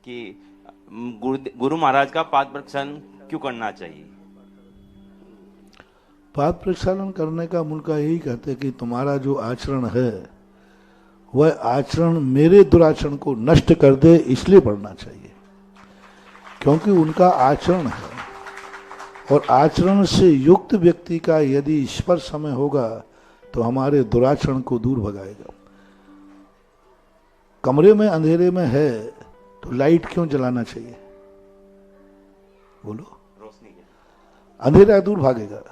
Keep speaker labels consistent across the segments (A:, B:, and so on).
A: कि गुरु महाराज का पाद प्रक्षालन क्यों करना चाहिए?
B: पाद प्रक्षालन करने का उनका यही कहते हैं कि तुम्हारा जो आचरण है वह आचरण मेरे दुराचरण को नष्ट कर दे, इसलिए पढ़ना चाहिए। क्योंकि उनका आचरण है और आचरण से युक्त व्यक्ति का यदि स्पर्श समय होगा तो हमारे दुराचरण को दूर भगाएगा। कमरे में अंधेरे में है तो लाइट क्यों जलाना चाहिए? बोलो,
A: रोशनी
B: अंधेरा दूर भागेगा,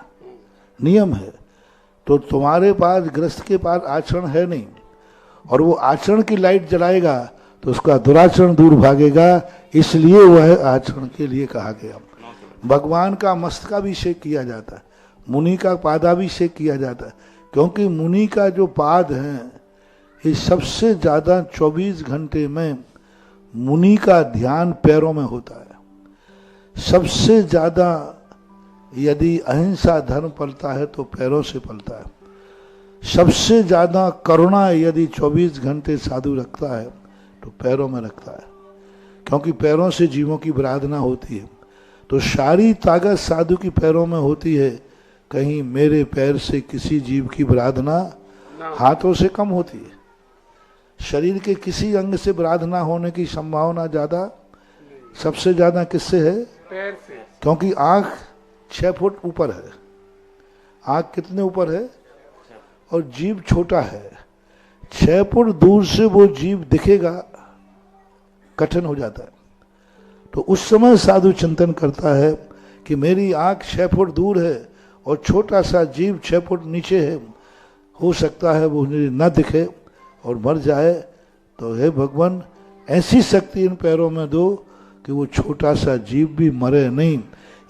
B: नियम है। तो तुम्हारे पास गृहस्थ के पास आचरण है नहीं और वो आचरण की लाइट जलाएगा तो उसका दुराचरण दूर भागेगा, इसलिए वह आचरण के लिए कहा गया। भगवान का मस्तकाभिषेक किया जाता है, मुनि का पादाभिषेक किया जाता है, क्योंकि मुनि का जो पाद है ये सबसे ज्यादा 24 घंटे में मुनि का ध्यान पैरों में होता है। सबसे ज्यादा यदि अहिंसा धर्म पलता है तो पैरों से पलता है। सबसे ज्यादा करुणा यदि 24 घंटे साधु रखता है तो पैरों में रखता है, क्योंकि पैरों से जीवों की आराधना होती है। तो सारी ताकत साधु की पैरों में होती है। कहीं मेरे पैर से किसी जीव की आराधना हाथों से कम होती है। शरीर के किसी अंग से आराधना होने की संभावना ज्यादा, सबसे ज्यादा किससे है?
C: पैर से। क्योंकि
B: आंख 6 फुट ऊपर है। आंख कितने ऊपर है? और जीव छोटा है। 6 फुट दूर से वो जीव दिखेगा, कठिन हो जाता है। तो उस समय साधु चिंतन करता है कि मेरी आंख 6 फुट दूर है और छोटा सा जीव 6 फुट नीचे है, हो सकता है वो मुझे न दिखे और मर जाए। तो हे भगवान, ऐसी शक्ति इन पैरों में दो कि वो छोटा सा जीव भी मरे नहीं।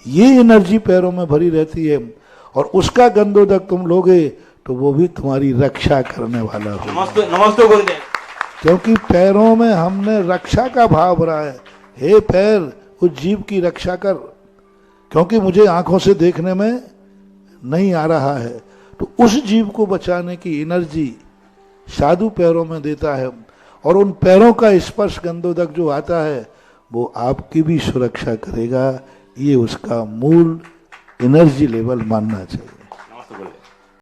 B: ये एनर्जी पैरों में भरी रहती है और उसका गंधोदक तुम लोगे तो वो भी तुम्हारी रक्षा करने वाला हो।
A: नमस्ते, नमस्ते गुरुदेव।
B: क्योंकि पैरों में हमने रक्षा का भाव भरा है। हे पैर, उस जीव की रक्षा कर, क्योंकि मुझे आंखों से देखने में नहीं आ रहा है। तो उस जीव को बचाने की एनर्जी साधु पैरों में देता है और उन पैरों का स्पर्श गंधोदक जो आता है वो आपकी भी सुरक्षा करेगा। ये उसका मूल एनर्जी लेवल मानना चाहिए।